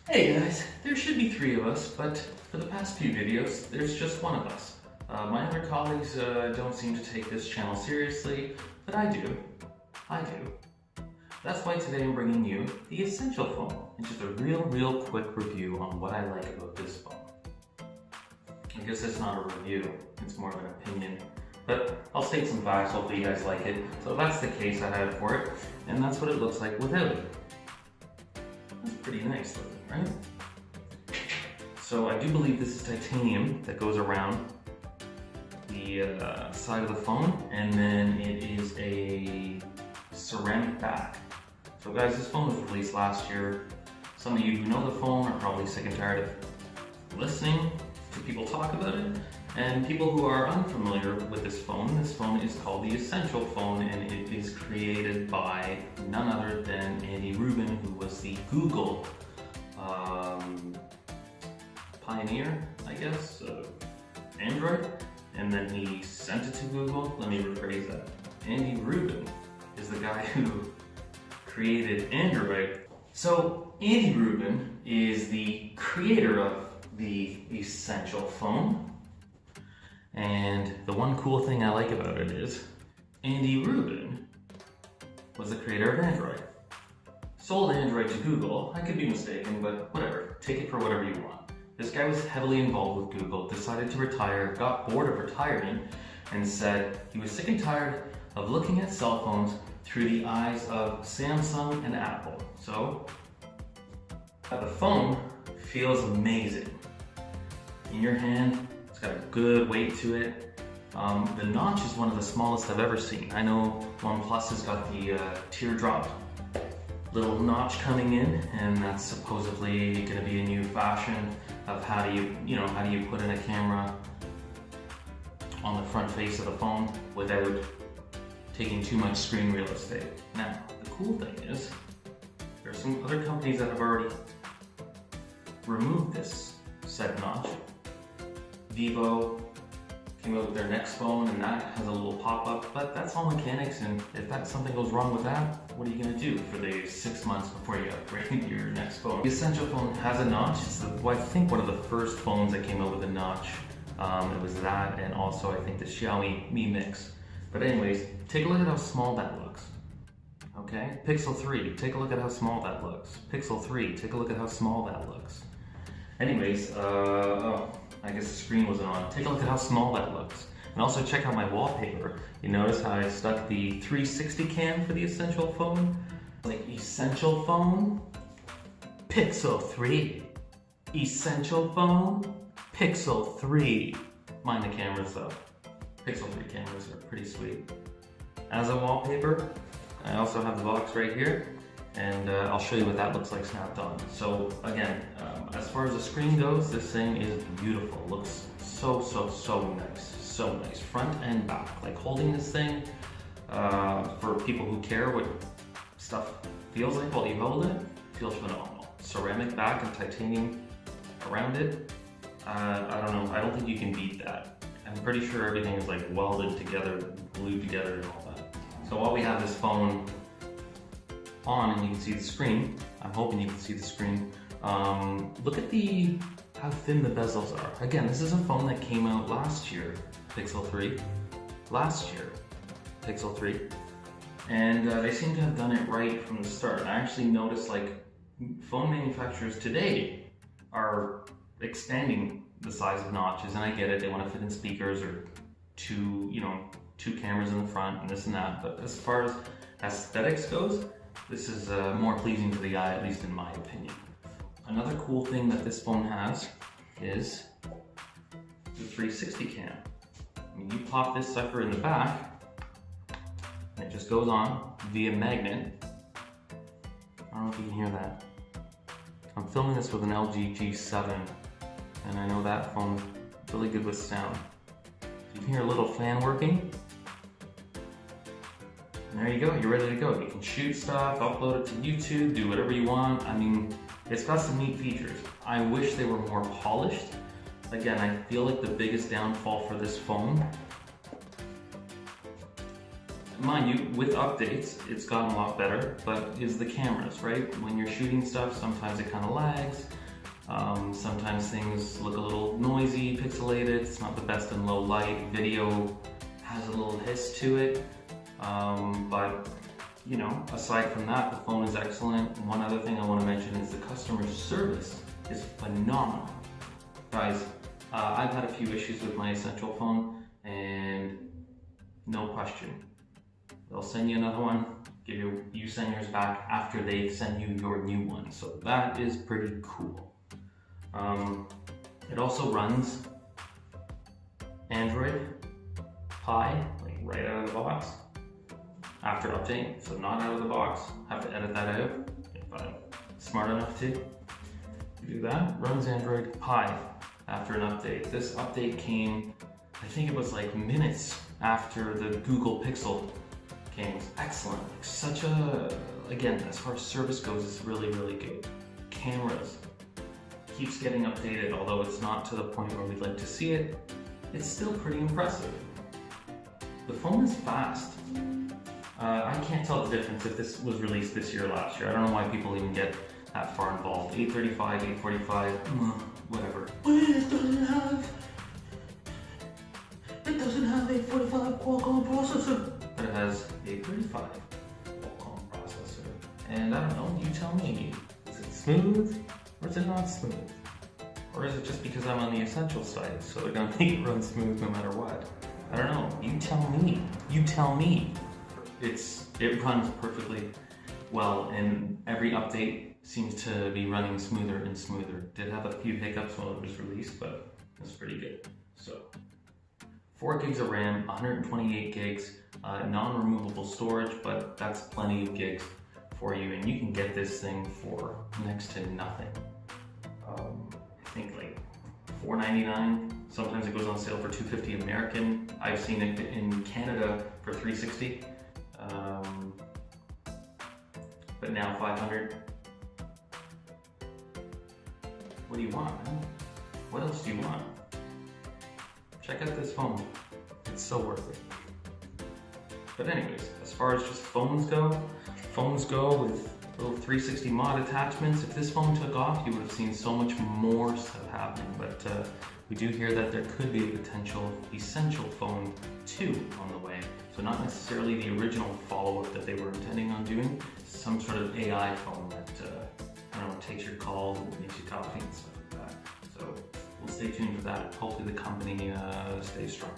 Hey guys, there should be three of us, but for the past few videos, there's just one of us. My other colleagues don't seem to take this channel seriously, but I do. I do. That's why today I'm bringing you the Essential phone, and just a real quick review on what I like about this phone. I guess it's not a review, it's more of an opinion. But I'll state some facts, hopefully you guys like it. So if that's the case, I have it for it, and that's what it looks like without it. It's pretty nice looking, right? So I do believe this is titanium that goes around the side of the phone, and then it is a ceramic back. So guys, this phone was released last year. Some of you who know the phone are probably sick and tired of listening to people talk about it. And people who are unfamiliar with this phone is called the Essential phone, and it is created by none other than Andy Rubin, who was the Google pioneer, I guess, of Android, and then he sent it to Google. Let me rephrase that. Andy Rubin is the guy who created Android. So Andy Rubin is the creator of the Essential phone. And the one cool thing I like about it is Andy Rubin was the creator of Android. Sold Android to Google. I could be mistaken, but whatever. Take it for whatever you want. This guy was heavily involved with Google, decided to retire, got bored of retiring, and said he was sick and tired of looking at cell phones through the eyes of Samsung and Apple. So, the phone feels amazing. In your hand, it's got a good weight to it. The notch is one of the smallest I've ever seen. I know OnePlus has got the teardrop little notch coming in, and that's supposedly going to be a new fashion of how do you put in a camera on the front face of the phone without taking too much screen real estate. Now, the cool thing is, there are some other companies that have already removed this said notch. Vivo came out with their next phone, and that has a little pop-up, but that's all mechanics, and if something goes wrong with that, what are you gonna do for the 6 months before you upgrade your next phone? The Essential phone has a notch. It's I think one of the first phones that came out with a notch. It was that, and also I think the Xiaomi Mi Mix. But anyways, take a look at how small that looks. Okay, Pixel 3, take a look at how small that looks. Pixel 3, take a look at how small that looks. Anyways, I guess the screen wasn't on. Take a look at how small that looks. And also check out my wallpaper. You notice how I stuck the 360 cam for the Essential phone? Like Essential phone, Pixel 3. Essential phone, Pixel 3. Mind the cameras though. Pixel 3 cameras are pretty sweet. As a wallpaper, I also have the box right here, and I'll show you what that looks like snapped on. So again, as far as the screen goes, this thing is beautiful. It looks so nice, so nice, front and back. Like holding this thing, for people who care what stuff feels like while you hold it, feels phenomenal. Ceramic back and titanium around it. I don't know, I don't think you can beat that. I'm pretty sure everything is like welded together, glued together and all that. So while we have this phone on and you can see the screen, I'm hoping you can see the screen, look at how thin the bezels are. Again, this is a phone that came out last year, Pixel 3. Last year, Pixel 3. And they seem to have done it right from the start. I actually noticed like phone manufacturers today are expanding the size of notches, and I get it, they want to fit in speakers or two cameras in the front and this and that, but as far as aesthetics goes, this is more pleasing to the eye, at least in my opinion. Another cool thing that this phone has is the 360 cam. I mean, you pop this sucker in the back, and it just goes on via magnet. I don't know if you can hear that. I'm filming this with an LG G7, and I know that phone's really good with sound. You can hear a little fan working. And there you go, you're ready to go. You can shoot stuff, upload it to YouTube, do whatever you want. I mean, it's got some neat features. I wish they were more polished. Again, I feel like the biggest downfall for this phone mind you, with updates, it's gotten a lot better, but is the cameras, right? When you're shooting stuff, sometimes it kind of lags. Sometimes things look a little noisy, pixelated, it's not the best in low light. Video has a little hiss to it, but you know, aside from that, the phone is excellent. One other thing I want to mention is the customer service is phenomenal. Guys, I've had a few issues with my Essential phone, and no question, they'll send you another one, you send yours back after they send you your new one. So that is pretty cool. It also runs Android Pie, like right out of the box, after update, so not out of the box. Have to edit that out if I'm smart enough to. Do that, runs Android Pie after an update. This update came, I think it was like minutes after the Google Pixel came. It's excellent, like such a, again, as far as service goes, it's really, really good. Cameras, keeps getting updated, although it's not to the point where we'd like to see it. It's still pretty impressive. The phone is fast. I can't tell the difference if this was released this year or last year. I don't know why people even get that far involved. 835, 845, whatever. It doesn't have a 45 Qualcomm processor. But it has a 35 Qualcomm processor. And I don't know, you tell me. Is it smooth or is it not smooth? Or is it just because I'm on the Essential side, so they're gonna make it run smooth no matter what? I don't know, you tell me. You tell me. It runs perfectly well, and every update seems to be running smoother and smoother. Did have a few hiccups while it was released, but it's pretty good. So, 4 gigs of RAM, 128 gigs, non-removable storage, but that's plenty of gigs for you, and you can get this thing for next to nothing. I think like $4.99. Sometimes it goes on sale for $2.50 American. I've seen it in Canada for $3.60. But now $500. What do you want, man? What else do you want? Check out this phone. It's so worth it. But anyways, as far as just phones go with little 360 mod attachments. If this phone took off, you would have seen so much more stuff happening. But we do hear that there could be a potential Essential phone 2 on the way. So not necessarily the original follow-up that they were intending on doing, some sort of AI phone that, I don't know, takes your calls and makes you coffee and stuff like that. So we'll stay tuned for that. Hopefully the company stays strong.